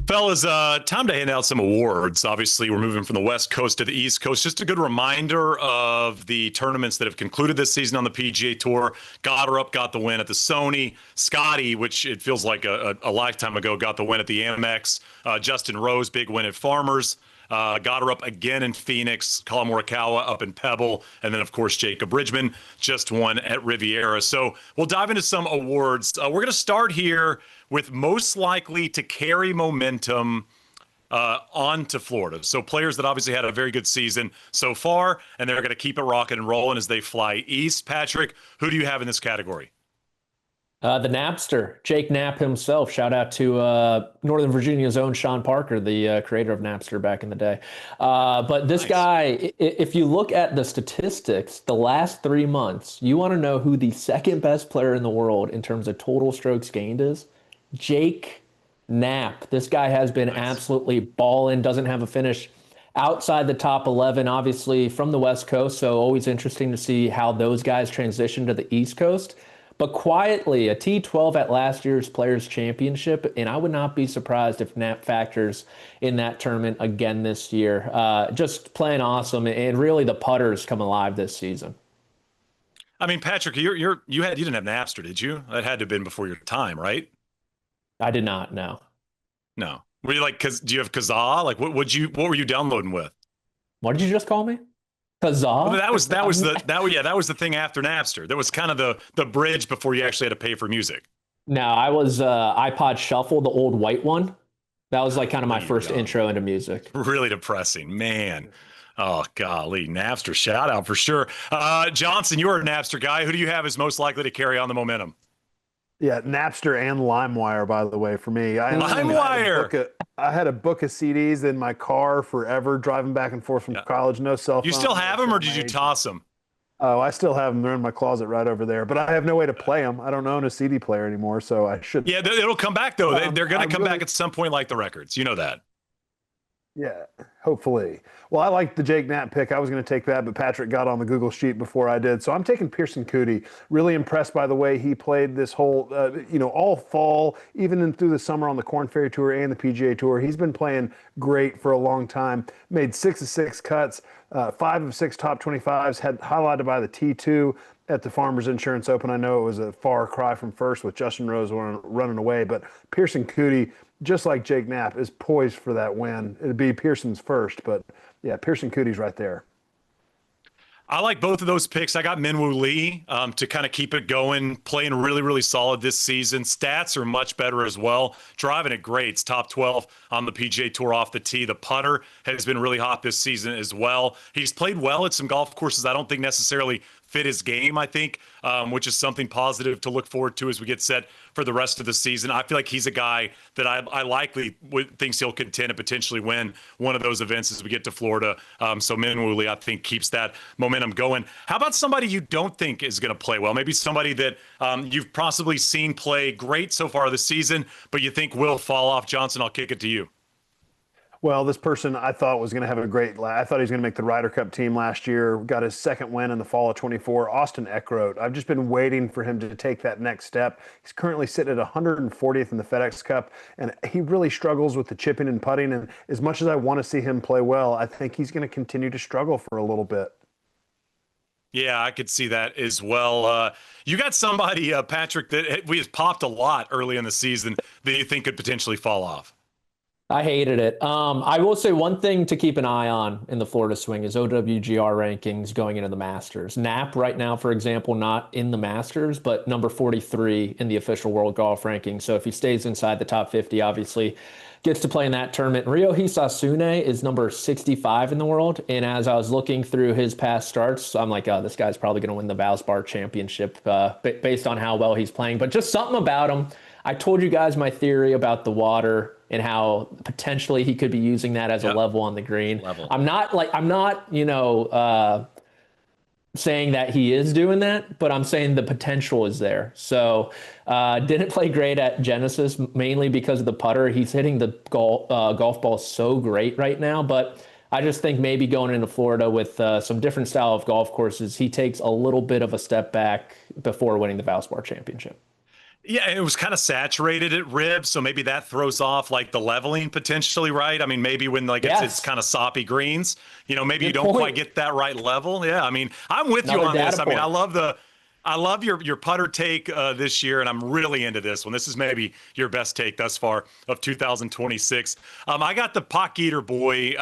Fellas, time to hand out some awards. Obviously, we're moving from the West Coast to the East Coast. Just a good reminder of the tournaments that have concluded this season on the PGA Tour. Goddard got the win at the Sony. Scotty, which it feels like a lifetime ago, got the win at the Amex. Justin Rose, big win at Farmers. Goddard again in Phoenix. Colin Morikawa up in Pebble. And then, of course, Jacob Bridgman just won at Riviera. So we'll dive into some awards. We're going to start here with most likely to carry momentum on to Florida. So players that obviously had a very good season so far, and they're going to keep it rocking and rolling as they fly east. Patrick, who do you have in this category? The Napster, Jake Knapp himself. Shout out to Northern Virginia's own Sean Parker, the creator of Napster back in the day. But this guy, if you look at the statistics, the last 3 months, you want to know who the second best player in the world in terms of total strokes gained is? Jake Knapp. This guy has been absolutely balling, doesn't have a finish outside the top 11, obviously from the West Coast. So always interesting to see how those guys transition to the East Coast. But quietly, a T12 at last year's Players' Championship, and I would not be surprised if Knapp factors in that tournament again this year. Just playing awesome, and really the putters come alive this season. I mean, Patrick, you didn't have Napster, did you? That had to have been before your time, right? I did not, no. No. Were you like, do you have Kazaa? Like, what were you downloading with? What did you just call me? Kazaa? That was the thing after Napster. That was kind of the bridge before you actually had to pay for music. No, I was iPod Shuffle, the old white one. That was like kind of my first intro into music. Really depressing, man. Oh, golly, Napster, shout out for sure. Johnson, you're a Napster guy. Who do you have as most likely to carry on the momentum? Yeah, Napster and LimeWire, by the way, for me. LimeWire! I had a book of CDs in my car forever, driving back and forth from college, no cell phone. You still have them, or did you toss them? Oh, I still have them. They're in my closet right over there, but I have no way to play them. I don't own a CD player anymore, so I should. Yeah, it'll come back, though. They're going to come back at some point like the records. You know that. Yeah, hopefully. Well, I like the Jake Knapp pick. I was going to take that, but Patrick got on the Google sheet before I did. So I'm taking Pearson Coody. Really impressed by the way he played this whole, all fall, even through the summer on the Korn Ferry Tour and the PGA Tour. He's been playing great for a long time. Made 6 of 6 cuts, 5 of 6 top 25s, had highlighted by the T2 at the Farmers Insurance Open. I know it was a far cry from first with Justin Rose running away, but Pearson Coody, just like Jake Knapp, is poised for that win. It'd be Pearson's first, but yeah, Pearson Coody's right there. I like both of those picks. I got Minwoo Lee to kind of keep it going, playing really, really solid this season. Stats are much better as well. Driving it great. It's top 12 on the PGA Tour off the tee. The putter has been really hot this season as well. He's played well at some golf courses I don't think necessarily fit his game, I think, which is something positive to look forward to as we get set for the rest of the season. I feel like he's a guy that I likely thinks he'll contend and potentially win one of those events as we get to Florida. So Minwoo Lee, I think, keeps that momentum going. How about somebody you don't think is going to play well? Maybe somebody that you've possibly seen play great so far this season, but you think will fall off. Johnson, I'll kick it to you. Well, this person I thought was going to have I thought he was going to make the Ryder Cup team last year, got his second win in the fall of 24, Austin Eckroat. I've just been waiting for him to take that next step. He's currently sitting at 140th in the FedEx Cup, and he really struggles with the chipping and putting. And as much as I want to see him play well, I think he's going to continue to struggle for a little bit. Yeah, I could see that as well. You got somebody, Patrick, that we have popped a lot early in the season that you think could potentially fall off. I hated it. I will say one thing to keep an eye on in the Florida swing is OWGR rankings going into the Masters. Knapp right now, for example, not in the Masters, but number 43 in the official world golf ranking. So if he stays inside the top 50, obviously gets to play in that tournament. Ryo Hisasune is number 65 in the world. And as I was looking through his past starts, I'm like, oh, this guy's probably going to win the Valspar Championship based on how well he's playing. But just something about him. I told you guys my theory about the water and how potentially he could be using that as a level on the green. I'm not saying that he is doing that, but I'm saying the potential is there. So didn't play great at Genesis, mainly because of the putter. He's hitting the golf ball so great right now, but I just think maybe going into Florida with some different style of golf courses, he takes a little bit of a step back before winning the Valspar Championship. Yeah, it was kind of saturated at ribs, so maybe that throws off like the leveling potentially, right? I mean, maybe when like it's Yes. kind of soppy greens, maybe you Good don't quite point. get that right level. Yeah, I mean, I'm with you Another on this. data I mean, point. I love your putter take this year, and I'm really into this one. This is maybe your best take thus far of 2026. I got the Pock Eater boy.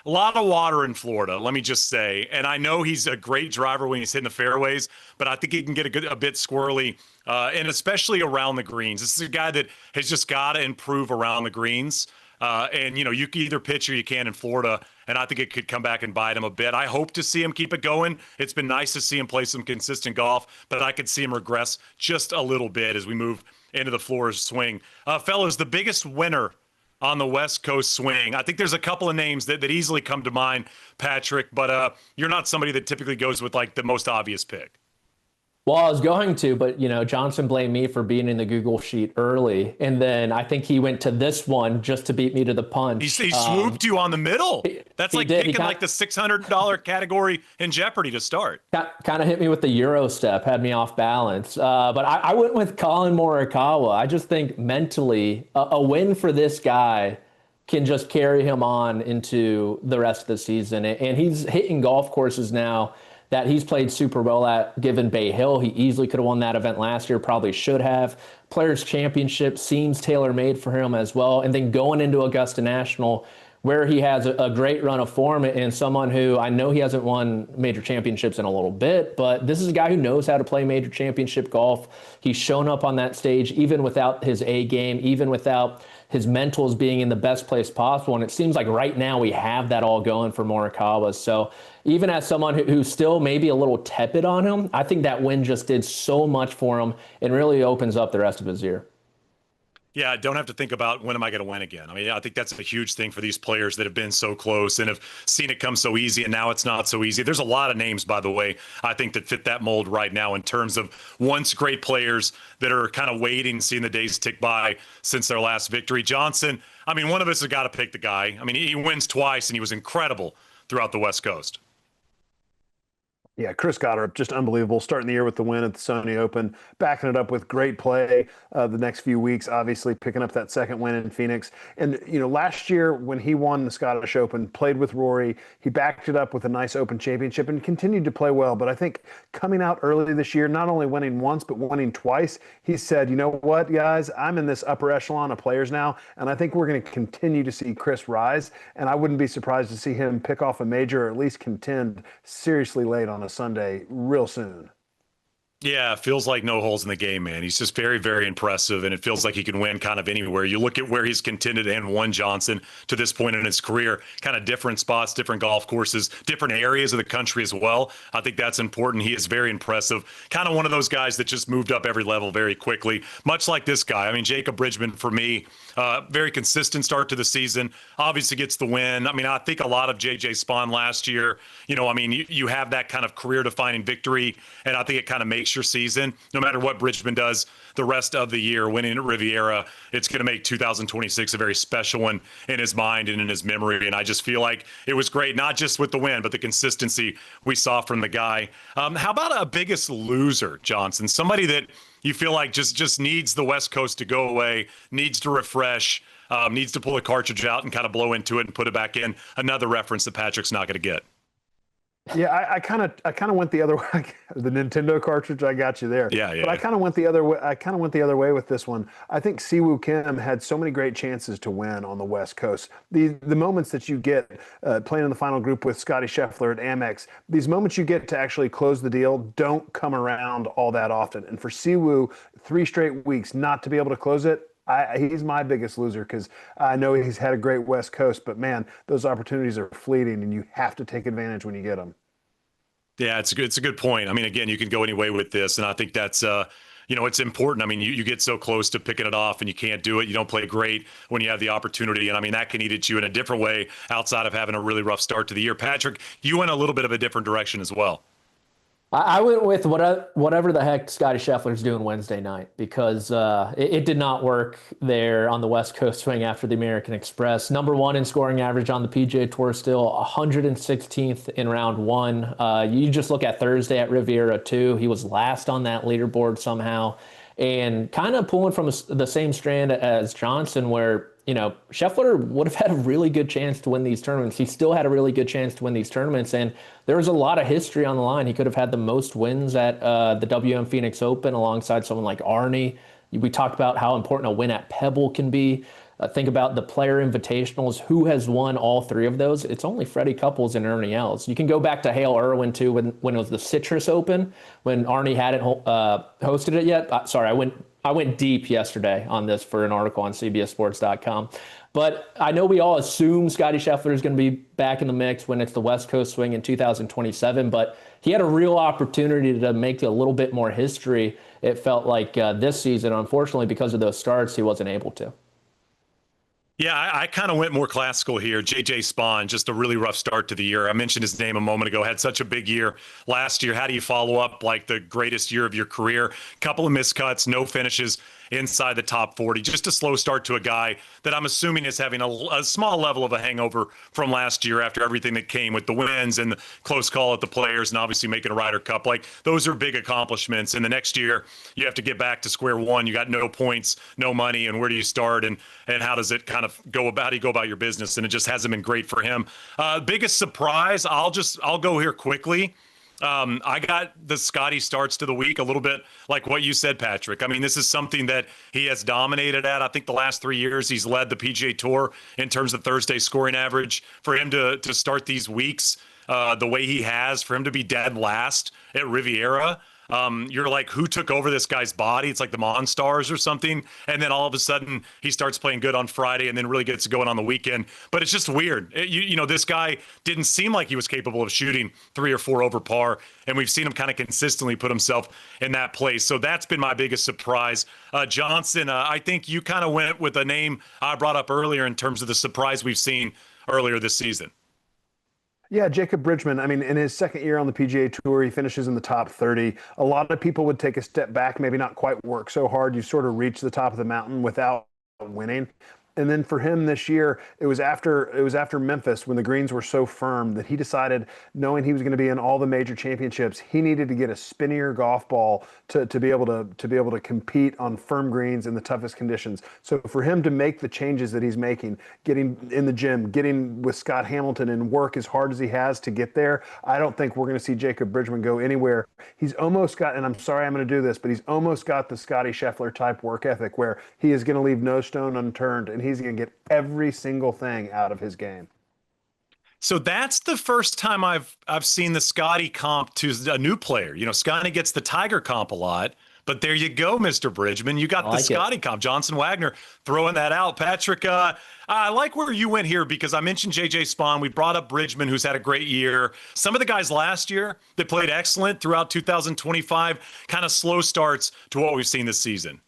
A lot of water in Florida, let me just say. And I know he's a great driver when he's hitting the fairways, but I think he can get a bit squirrely, and especially around the greens. This is a guy that has just got to improve around the greens. And you can either pitch or you can in Florida, and I think it could come back and bite him a bit. I hope to see him keep it going. It's been nice to see him play some consistent golf, but I could see him regress just a little bit as we move into the Florida swing. Fellas, the biggest winner on the West Coast swing. I think there's a couple of names that easily come to mind, Patrick, but you're not somebody that typically goes with like the most obvious pick. Well, I was going to, but Johnson blamed me for being in the Google sheet early, and then I think he went to this one just to beat me to the punch. He swooped you on the middle. That's like did. picking like the $600 category in Jeopardy to start. Kind of hit me with the Euro step, had me off balance. But I went with Colin Morikawa. I just think mentally, a win for this guy can just carry him on into the rest of the season. And he's hitting golf courses now that he's played super well at, given Bay Hill. He easily could have won that event last year, probably should have. Players Championship seems tailor-made for him as well. And then going into Augusta National, where he has a great run of form, and someone who I know he hasn't won major championships in a little bit, but this is a guy who knows how to play major championship golf. He's shown up on that stage even without his A game, even without his mentals being in the best place possible. And it seems like right now we have that all going for Morikawa. So even as someone who's still maybe a little tepid on him, I think that win just did so much for him and really opens up the rest of his year. Yeah, I don't have to think about when am I going to win again. I mean, I think that's a huge thing for these players that have been so close and have seen it come so easy, and now it's not so easy. There's a lot of names, by the way, I think that fit that mold right now in terms of once great players that are kind of waiting, seeing the days tick by since their last victory. Johnson, I mean, one of us has got to pick the guy. I mean, he wins twice, and he was incredible throughout the West Coast. Yeah, Chris Goddard, just unbelievable. Starting the year with the win at the Sony Open, backing it up with great play the next few weeks, obviously picking up that second win in Phoenix. And, last year when he won the Scottish Open, played with Rory, he backed it up with a nice Open championship and continued to play well. But I think coming out early this year, not only winning once, but winning twice, he said, you know what, guys, I'm in this upper echelon of players now, and I think we're going to continue to see Chris rise. And I wouldn't be surprised to see him pick off a major or at least contend seriously late on a Sunday real soon. Yeah, it feels like no holes in the game, man. He's just very, very impressive, and it feels like he can win kind of anywhere. You look at where he's contended and won, Johnson, to this point in his career, kind of different spots, different golf courses, different areas of the country as well. I think that's important. He is very impressive. Kind of one of those guys that just moved up every level very quickly, much like this guy. I mean, Jacob Bridgman, for me, very consistent start to the season, obviously gets the win. I mean, I think a lot of JJ Spawn last year, you have that kind of career-defining victory, and I think it kind of makes your season. No matter what Bridgman does the rest of the year, winning at Riviera, it's going to make 2026 a very special one in his mind and in his memory. And I just feel like it was great, not just with the win, but the consistency we saw from the guy. How about a biggest loser, Johnson? Somebody that you feel like just needs the West Coast to go away, needs to refresh, needs to pull a cartridge out and kind of blow into it and put it back in. Another reference that Patrick's not going to get. Yeah, I kind of went the other way. The Nintendo cartridge, I got you there. Yeah. But I kind of went the other way. With this one. I think Siwoo Kim had so many great chances to win on the West Coast. The moments that you get playing in the final group with Scotty Scheffler at Amex, these moments you get to actually close the deal don't come around all that often. And for Siwoo, 3 straight weeks not to be able to close it, he's my biggest loser because I know he's had a great West Coast, but man, those opportunities are fleeting, and you have to take advantage when you get them. Yeah, it's a good point. I mean, again, you can go any way with this, and I think that's it's important. I mean, you get so close to picking it off, and you can't do it. You don't play great when you have the opportunity, and I mean that can eat at you in a different way outside of having a really rough start to the year. Patrick, you went a little bit of a different direction as well. I went with whatever the heck Scotty Scheffler's doing Wednesday night, because it did not work there on the West Coast swing after the American Express. Number 1 in scoring average on the PGA Tour, still 116th in round 1. You just look at Thursday at Riviera 2. He was last on that leaderboard somehow. and kind of pulling from the same strand as Johnson, where, Scheffler would have had a really good chance to win these tournaments. He still had a really good chance to win these tournaments, and there was a lot of history on the line. He could have had the most wins at the WM Phoenix Open alongside someone like Arnie. We talked about how important a win at Pebble can be. Think about the player invitationals. Who has won all three of those? It's only Freddie Couples and Ernie Els. You can go back to Hale Irwin, too, when it was the Citrus Open, when Arnie hadn't hosted it yet. Sorry, I went deep yesterday on this for an article on CBSSports.com. But I know we all assume Scottie Scheffler is going to be back in the mix when it's the West Coast swing in 2027, but he had a real opportunity to make a little bit more history, it felt like, this season. Unfortunately, because of those starts, he wasn't able to. Yeah, I kind of went more classical here. JJ Spaun, just a really rough start to the year. I mentioned his name a moment ago, had such a big year last year. How do you follow up like the greatest year of your career? Couple of miscuts, no finishes inside the top 40. Just a slow start to a guy that I'm assuming is having a small level of a hangover from last year after everything that came with the wins and the close call at the Players and obviously making a Ryder Cup. Like, those are big accomplishments. And the next year, you have to get back to square one. You got no points, no money, and where do you start? And how does it kind of go about? How do you go about your business? And it just hasn't been great for him. Biggest surprise, I'll go here quickly. I got the Scotty starts to the week a little bit like what you said, Patrick. I mean, this is something that he has dominated at. I think the last 3 years he's led the PGA Tour in terms of Thursday scoring average. For him to start these weeks the way he has, for him to be dead last at Riviera, you're like, who took over this guy's body? It's like the Monstars or something. And then all of a sudden he starts playing good on Friday and then really gets going on the weekend. But it's just weird. This guy didn't seem like he was capable of shooting 3 or 4 over par. And we've seen him kind of consistently put himself in that place. So that's been my biggest surprise. Johnson, I think you kind of went with a name I brought up earlier in terms of the surprise we've seen earlier this season. Yeah, Jacob Bridgman, I mean, in his second year on the PGA Tour, he finishes in the top 30. A lot of people would take a step back, maybe not quite work so hard. You sort of reach the top of the mountain without winning. And then for him this year, it was after Memphis, when the greens were so firm, that he decided, knowing he was going to be in all the major championships, he needed to get a spinnier golf ball to be able to compete on firm greens in the toughest conditions. So for him to make the changes that he's making, getting in the gym, getting with Scott Hamilton and work as hard as he has to get there, I don't think we're going to see Jacob Bridgman go anywhere. He's almost got, and I'm sorry I'm going to do this, but he's almost got the Scottie Scheffler type work ethic where he is going to leave no stone unturned, and he's going to get every single thing out of his game. So that's the first time I've seen the Scotty comp to a new player. Scotty gets the Tiger comp a lot, but there you go, Mr. Bridgman. You got the Scotty comp. Johnson Wagner throwing that out. Patrick, I like where you went here because I mentioned JJ Spaun. We brought up Bridgman, who's had a great year. Some of the guys last year that played excellent throughout 2025, kind of slow starts to what we've seen this season.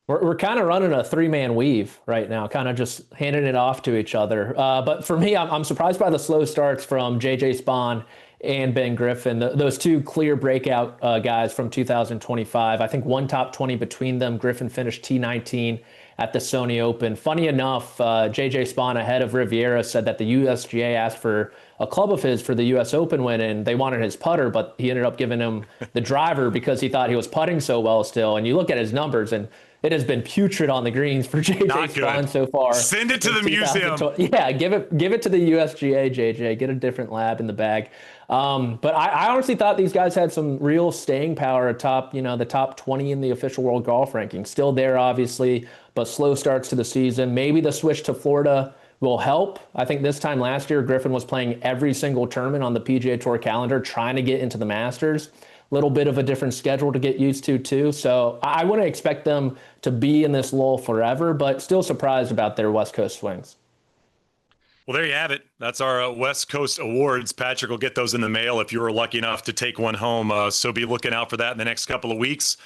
We're kind of running a 3-man weave right now, kind of just handing it off to each other. But for me, I'm surprised by the slow starts from JJ Spaun and Ben Griffin, those two clear breakout guys from 2025. I think one top 20 between them. Griffin finished T19 at the Sony Open. Funny enough, JJ Spaun, ahead of Riviera, said that the USGA asked for a club of his for the U.S. Open win, and they wanted his putter, but he ended up giving him the driver because he thought he was putting so well still. And you look at his numbers, and it has been putrid on the greens for JJ Spaun so far. Send it to the museum. Yeah, give it to the USGA, JJ. Get a different lab in the bag. But I honestly thought these guys had some real staying power atop, the top 20 in the official world golf ranking. Still there, obviously, but slow starts to the season. Maybe the switch to Florida will help. I think this time last year, Griffin was playing every single tournament on the PGA Tour calendar, trying to get into the Masters. Little bit of a different schedule to get used to too. So I wouldn't expect them to be in this lull forever, but still surprised about their West Coast swings. Well, there you have it. That's our West Coast awards. Patrick will get those in the mail if you were lucky enough to take one home. So be looking out for that in the next couple of weeks.